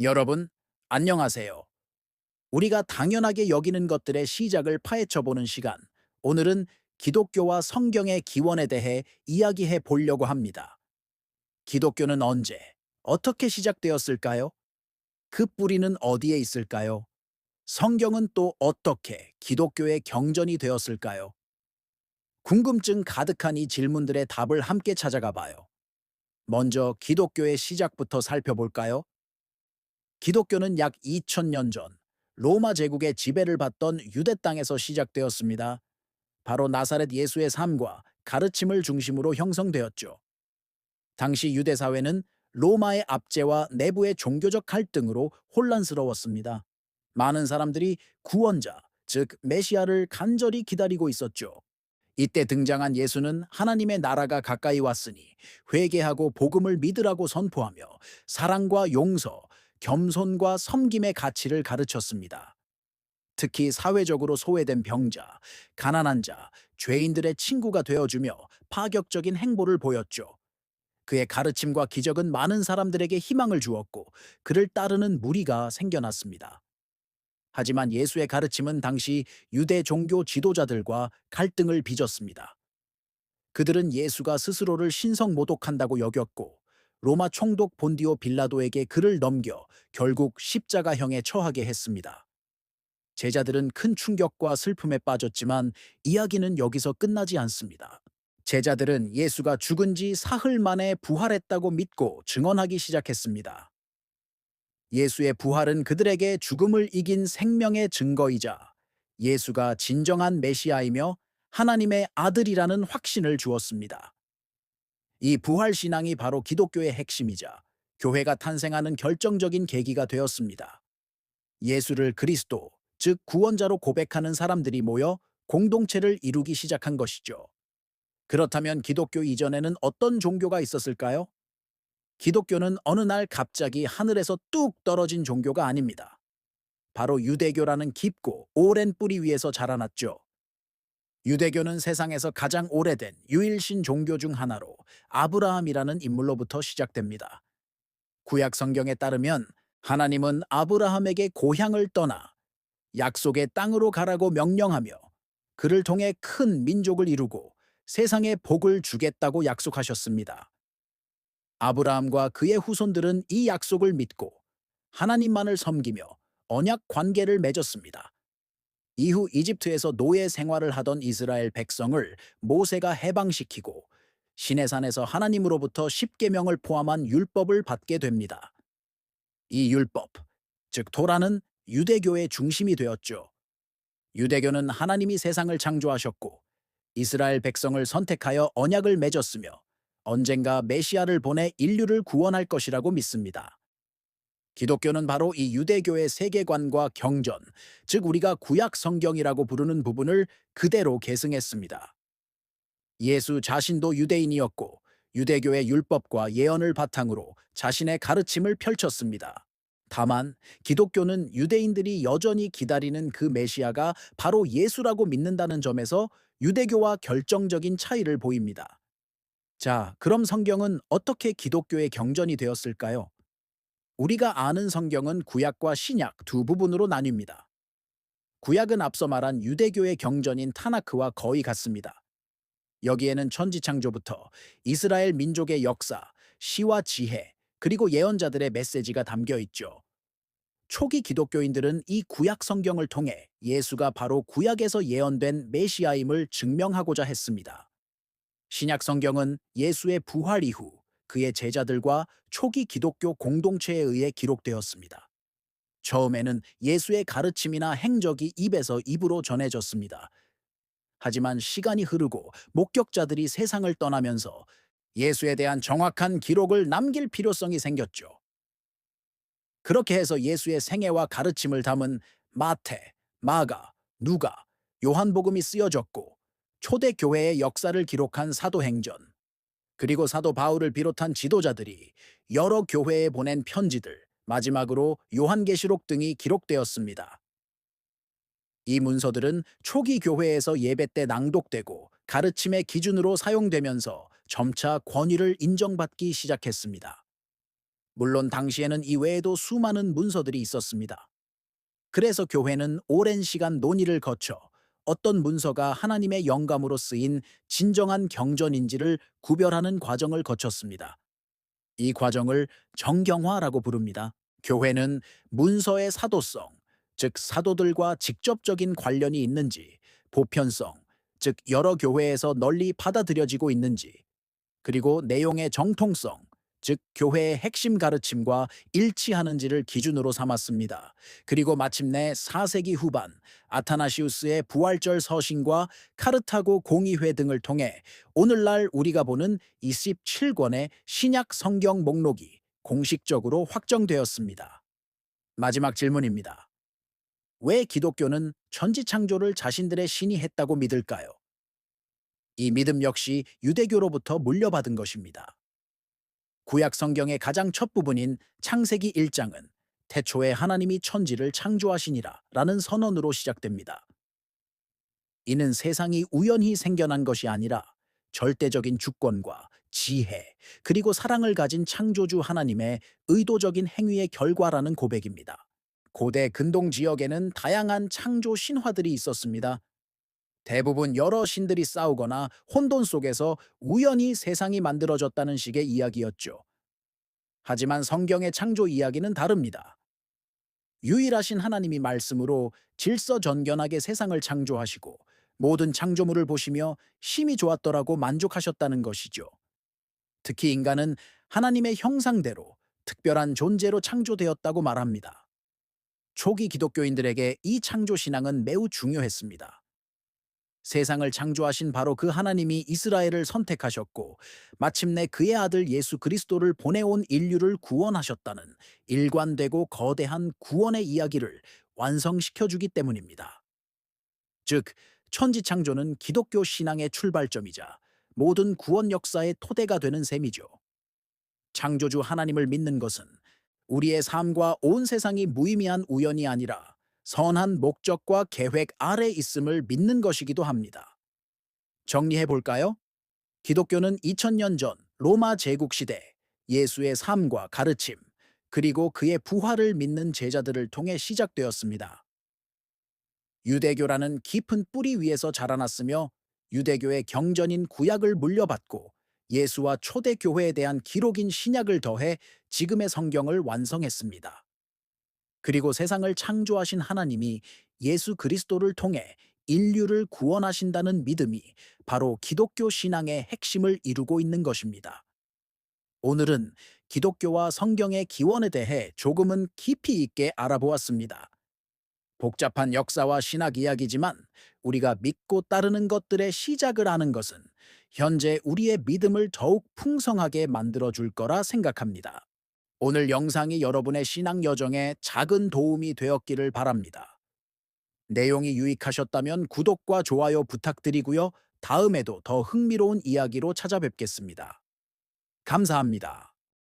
여러분, 안녕하세요. 우리가 당연하게 여기는 것들의 시작을 파헤쳐보는 시간. 오늘은 기독교와 성경의 기원에 대해 이야기해 보려고 합니다. 기독교는 언제, 어떻게 시작되었을까요? 그 뿌리는 어디에 있을까요? 성경은 또 어떻게 기독교의 경전이 되었을까요? 궁금증 가득한 이 질문들의 답을 함께 찾아가 봐요. 먼저 기독교의 시작부터 살펴볼까요? 기독교는 약 2000년 전 로마 제국의 지배를 받던 유대 땅에서 시작되었습니다. 바로 나사렛 예수의 삶과 가르침을 중심으로 형성되었죠. 당시 유대 사회는 로마의 압제와 내부의 종교적 갈등으로 혼란스러웠습니다. 많은 사람들이 구원자, 즉 메시아를 간절히 기다리고 있었죠. 이때 등장한 예수는 하나님의 나라가 가까이 왔으니 회개하고 복음을 믿으라고 선포하며 사랑과 용서, 겸손과 섬김의 가치를 가르쳤습니다. 특히 사회적으로 소외된 병자, 가난한 자, 죄인들의 친구가 되어주며 파격적인 행보를 보였죠. 그의 가르침과 기적은 많은 사람들에게 희망을 주었고 그를 따르는 무리가 생겨났습니다. 하지만 예수의 가르침은 당시 유대 종교 지도자들과 갈등을 빚었습니다. 그들은 예수가 스스로를 신성 모독한다고 여겼고 로마 총독 본디오 빌라도에게 그를 넘겨 결국 십자가형에 처하게 했습니다. 제자들은 큰 충격과 슬픔에 빠졌지만 이야기는 여기서 끝나지 않습니다. 제자들은 예수가 죽은 지 사흘 만에 부활했다고 믿고 증언하기 시작했습니다. 예수의 부활은 그들에게 죽음을 이긴 생명의 증거이자 예수가 진정한 메시아이며 하나님의 아들이라는 확신을 주었습니다. 이 부활 신앙이 바로 기독교의 핵심이자 교회가 탄생하는 결정적인 계기가 되었습니다. 예수를 그리스도, 즉 구원자로 고백하는 사람들이 모여 공동체를 이루기 시작한 것이죠. 그렇다면 기독교 이전에는 어떤 종교가 있었을까요? 기독교는 어느 날 갑자기 하늘에서 뚝 떨어진 종교가 아닙니다. 바로 유대교라는 깊고 오랜 뿌리 위에서 자라났죠. 유대교는 세상에서 가장 오래된 유일신 종교 중 하나로 아브라함이라는 인물로부터 시작됩니다. 구약 성경에 따르면 하나님은 아브라함에게 고향을 떠나 약속의 땅으로 가라고 명령하며 그를 통해 큰 민족을 이루고 세상에 복을 주겠다고 약속하셨습니다. 아브라함과 그의 후손들은 이 약속을 믿고 하나님만을 섬기며 언약 관계를 맺었습니다. 이후 이집트에서 노예 생활을 하던 이스라엘 백성을 모세가 해방시키고 시내산에서 하나님으로부터 십계명을 포함한 율법을 받게 됩니다. 이 율법, 즉 토라는 유대교의 중심이 되었죠. 유대교는 하나님이 세상을 창조하셨고 이스라엘 백성을 선택하여 언약을 맺었으며 언젠가 메시아를 보내 인류를 구원할 것이라고 믿습니다. 기독교는 바로 이 유대교의 세계관과 경전, 즉 우리가 구약 성경이라고 부르는 부분을 그대로 계승했습니다. 예수 자신도 유대인이었고 유대교의 율법과 예언을 바탕으로 자신의 가르침을 펼쳤습니다. 다만 기독교는 유대인들이 여전히 기다리는 그 메시아가 바로 예수라고 믿는다는 점에서 유대교와 결정적인 차이를 보입니다. 자, 그럼 성경은 어떻게 기독교의 경전이 되었을까요? 우리가 아는 성경은 구약과 신약 두 부분으로 나뉩니다. 구약은 앞서 말한 유대교의 경전인 타나크와 거의 같습니다. 여기에는 천지창조부터 이스라엘 민족의 역사, 시와 지혜, 그리고 예언자들의 메시지가 담겨 있죠. 초기 기독교인들은 이 구약 성경을 통해 예수가 바로 구약에서 예언된 메시아임을 증명하고자 했습니다. 신약 성경은 예수의 부활 이후 그의 제자들과 초기 기독교 공동체에 의해 기록되었습니다. 처음에는 예수의 가르침이나 행적이 입에서 입으로 전해졌습니다. 하지만 시간이 흐르고 목격자들이 세상을 떠나면서 예수에 대한 정확한 기록을 남길 필요성이 생겼죠. 그렇게 해서 예수의 생애와 가르침을 담은 마태, 마가, 누가, 요한복음이 쓰여졌고 초대 교회의 역사를 기록한 사도행전, 그리고 사도 바울을 비롯한 지도자들이 여러 교회에 보낸 편지들, 마지막으로 요한계시록 등이 기록되었습니다. 이 문서들은 초기 교회에서 예배 때 낭독되고 가르침의 기준으로 사용되면서 점차 권위를 인정받기 시작했습니다. 물론 당시에는 이외에도 수많은 문서들이 있었습니다. 그래서 교회는 오랜 시간 논의를 거쳐 어떤 문서가 하나님의 영감으로 쓰인 진정한 경전인지를 구별하는 과정을 거쳤습니다. 이 과정을 정경화라고 부릅니다. 교회는 문서의 사도성, 즉 사도들과 직접적인 관련이 있는지, 보편성, 즉 여러 교회에서 널리 받아들여지고 있는지, 그리고 내용의 정통성, 즉 교회의 핵심 가르침과 일치하는지를 기준으로 삼았습니다. 그리고 마침내 4세기 후반 아타나시우스의 부활절 서신과 카르타고 공의회 등을 통해 오늘날 우리가 보는 27권의 신약 성경 목록이 공식적으로 확정되었습니다. 마지막 질문입니다. 왜 기독교는 천지창조를 자신들의 신이 했다고 믿을까요? 이 믿음 역시 유대교로부터 물려받은 것입니다. 구약 성경의 가장 첫 부분인 창세기 1장은 태초에 하나님이 천지를 창조하시니라 라는 선언으로 시작됩니다. 이는 세상이 우연히 생겨난 것이 아니라 절대적인 주권과 지혜, 그리고 사랑을 가진 창조주 하나님의 의도적인 행위의 결과라는 고백입니다. 고대 근동 지역에는 다양한 창조 신화들이 있었습니다. 대부분 여러 신들이 싸우거나 혼돈 속에서 우연히 세상이 만들어졌다는 식의 이야기였죠. 하지만 성경의 창조 이야기는 다릅니다. 유일하신 하나님이 말씀으로 질서정연하게 세상을 창조하시고 모든 창조물을 보시며 심히 좋았더라고 만족하셨다는 것이죠. 특히 인간은 하나님의 형상대로 특별한 존재로 창조되었다고 말합니다. 초기 기독교인들에게 이 창조 신앙은 매우 중요했습니다. 세상을 창조하신 바로 그 하나님이 이스라엘을 선택하셨고 마침내 그의 아들 예수 그리스도를 보내온 인류를 구원하셨다는 일관되고 거대한 구원의 이야기를 완성시켜 주기 때문입니다. 즉, 천지 창조는 기독교 신앙의 출발점이자 모든 구원 역사의 토대가 되는 셈이죠. 창조주 하나님을 믿는 것은 우리의 삶과 온 세상이 무의미한 우연이 아니라 선한 목적과 계획 아래 있음을 믿는 것이기도 합니다. 정리해 볼까요? 기독교는 2000년 전 로마 제국 시대 예수의 삶과 가르침, 그리고 그의 부활을 믿는 제자들을 통해 시작되었습니다. 유대교라는 깊은 뿌리 위에서 자라났으며 유대교의 경전인 구약을 물려받고 예수와 초대교회에 대한 기록인 신약을 더해 지금의 성경을 완성했습니다. 그리고 세상을 창조하신 하나님이 예수 그리스도를 통해 인류를 구원하신다는 믿음이 바로 기독교 신앙의 핵심을 이루고 있는 것입니다. 오늘은 기독교와 성경의 기원에 대해 조금은 깊이 있게 알아보았습니다. 복잡한 역사와 신학 이야기지만 우리가 믿고 따르는 것들의 시작을 아는 것은 현재 우리의 믿음을 더욱 풍성하게 만들어줄 거라 생각합니다. 오늘 영상이 여러분의 신앙 여정에 작은 도움이 되었기를 바랍니다. 내용이 유익하셨다면 구독과 좋아요 부탁드리고요. 다음에도 더 흥미로운 이야기로 찾아뵙겠습니다. 감사합니다.